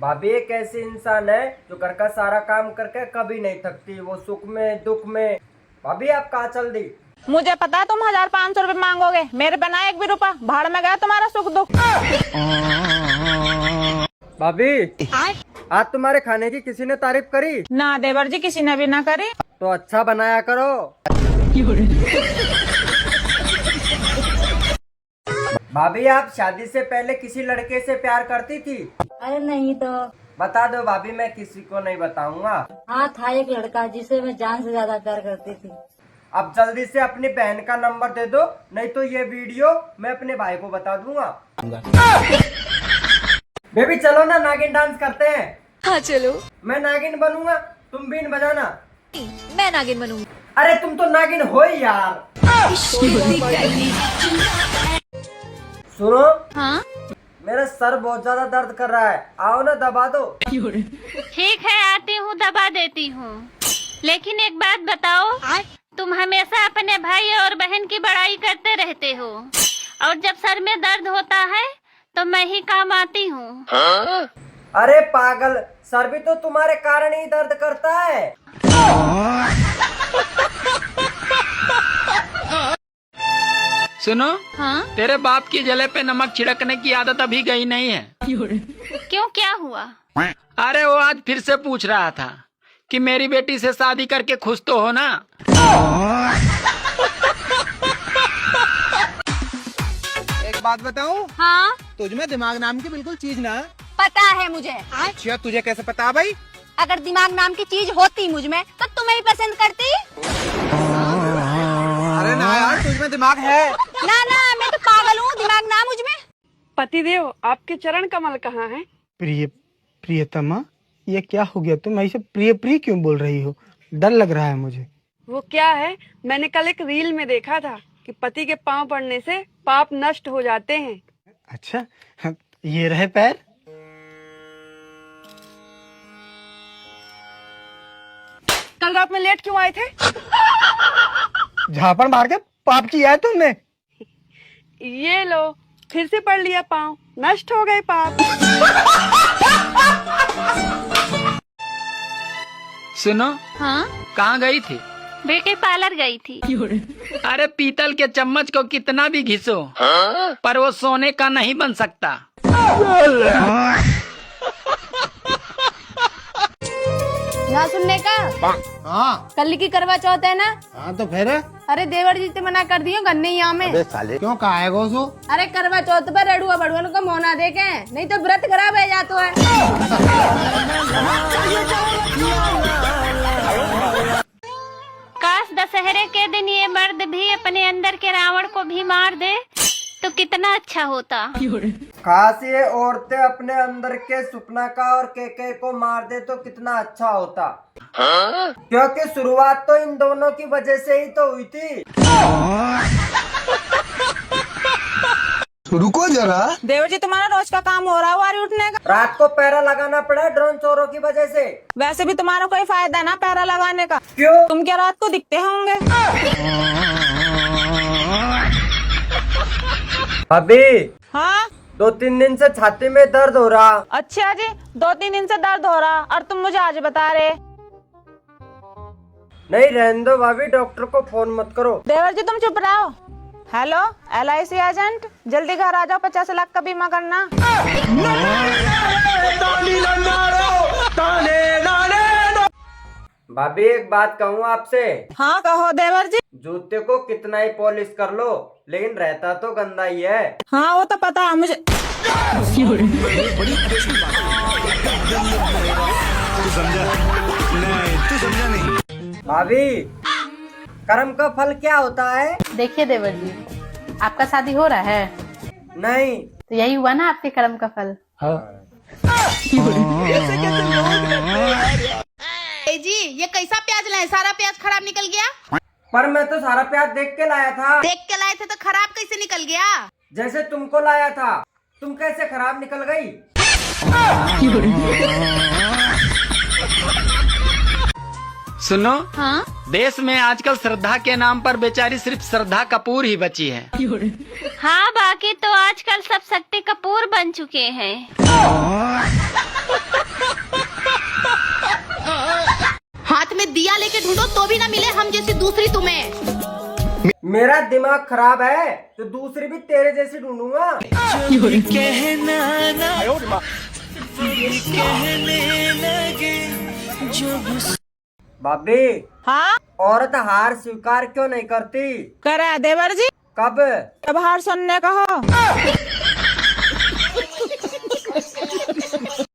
भाभी एक ऐसी इंसान है जो घर का सारा काम करके कभी नहीं थकती, वो सुख में दुख में। भाभी आप कहाँ चल दी? मुझे पता है तुम 1500 रुपए मांगोगे, मेरे बिना एक भी रुपया भाड़ में गया तुम्हारा सुख दुख। भाभी आज तुम्हारे खाने की किसी ने तारीफ करी? ना देवर जी, किसी ने भी ना करी। तो अच्छा बनाया करो। भाभी आप शादी से पहले किसी लड़के से प्यार करती थी? अरे नहीं तो। बता दो भाभी, मैं किसी को नहीं बताऊंगा। हाँ, था एक लड़का जिसे मैं जान से ज्यादा प्यार करती थी। अब जल्दी से अपनी बहन का नंबर दे दो, नहीं तो ये वीडियो मैं अपने भाई को बता दूंगा। बेबी चलो ना, नागिन डांस करते हैं। हाँ चलो। मैं नागिन बनूंगा, तुम बीन बजाना। मैं नागिन बनूंगी। अरे तुम तो नागिन हो ही यार। सुनो, हाँ मेरा सर बहुत ज्यादा दर्द कर रहा है, आओ ना दबा दो। ठीक है, आती हूँ, दबा देती हूँ। लेकिन एक बात बताओ, तुम हमेशा अपने भाई और बहन की बड़ाई करते रहते हो, और जब सर में दर्द होता है तो मैं ही काम आती हूँ। अरे पागल, सर भी तो तुम्हारे कारण ही दर्द करता है। सुनो, हाँ तेरे बाप की जले पे नमक छिड़कने की आदत अभी गई नहीं है। क्यों, क्या हुआ? अरे वो आज फिर से पूछ रहा था कि मेरी बेटी से शादी करके खुश तो हो ना। एक बात बताऊं? हाँ तुझमें दिमाग नाम की बिल्कुल चीज ना। पता है मुझे। अच्छा, तुझे कैसे पता भाई? अगर दिमाग नाम की चीज होती मुझ में तो तुम्हें ही पसंद करती। अरे ना यार, तुझमें दिमाग है। ना ना, मैं तो पागल हूँ, दिमाग ना मुझ में। पतिदेव, आपके चरण कमल कहाँ हैं? प्रियतमा, ये क्या हो गया? तुम ऐसे प्रिय प्रिय क्यों बोल रही हो? डर लग रहा है मुझे। वो क्या है, मैंने कल एक रील में देखा था कि पति के पांव पड़ने से पाप नष्ट हो जाते हैं। अच्छा, ये रहे पैर। कल रात में लेट क्यों आए थे? झापड़ मार के पाप किया है तुमने। ये लो, फिर से पढ़ लिया, पाँव नष्ट हो गए पाप। सुनो, हाँ, कहाँ गई थी? ब्यूटी पार्लर गई थी। अरे पीतल के चम्मच को कितना भी घिसो, पर वो सोने का नहीं बन सकता। ना सुनने का। हाँ कल की करवा चौथ है ना। हाँ, तो फिर अरे देवर जी से मना कर दियो, गन्ने यहाँ में। क्यों कहा है गोसो? अरे करवा चौथ पर रड़ुआ बड़ुआ को मोना देखे, नहीं तो व्रत खराब है जातो है। काश दशहरे के दिन ये मर्द भी अपने अंदर के रावण को भी मार दे तो कितना अच्छा होता। खास ये औरतें अपने अंदर के सुपना और केके को मार दे तो कितना अच्छा होता। क्योंकि शुरुआत तो इन दोनों की वजह से ही तो हुई थी। रुको जरा। देवर जी, तुम्हारा रोज का काम हो रहा है वारी उठने का। रात को पैरा लगाना पड़ा ड्रोन चोरों की वजह से। वैसे भी तुम्हारा कोई फायदा ना पैरा लगाने का। क्यों? तुम क्या रात को दिखते होंगे? अभी हाँ 2-3 दिन से छाती में दर्द हो रहा। अच्छा जी, 2-3 दिन से दर्द हो रहा और तुम मुझे आज बता रहे। नहीं रहने दो भाभी, डॉक्टर को फोन मत करो। देवर जी तुम चुप रहो। हेलो LIC एजेंट, जल्दी घर आ जाओ, 50 लाख का बीमा करना। भाभी एक बात कहूँ आपसे। हाँ कहो देवर जी। जूते को कितना ही पॉलिश कर लो, लेकिन रहता तो गंदा ही है। हाँ वो तो पता है मुझे। भाभी कर्म का फल क्या होता है? देखिए देवर जी, आपका शादी हो रहा है नहीं। तो यही हुआ ना आपके कर्म का फल। जी ये कैसा प्याज लाए, सारा प्याज खराब निकल गया। पर मैं तो सारा प्याज देख के लाया था। देख के लाए थे तो खराब कैसे निकल गया? जैसे तुमको लाया था, तुम कैसे खराब निकल गई? सुनो, हाँ, देश में आजकल श्रद्धा के नाम पर बेचारी सिर्फ श्रद्धा कपूर ही बची है। हाँ, बाकी तो आजकल सब शक्ति कपूर बन चुके हैं। भी ना मिले हम जैसी दूसरी तुम्हें। मेरा दिमाग खराब है तो दूसरी भी तेरे जैसी ढूंढूंगा। भाभी, हाँ औरत हार स्वीकार क्यों नहीं करती? करा देवर जी, कब? अब हार सुनने का हो।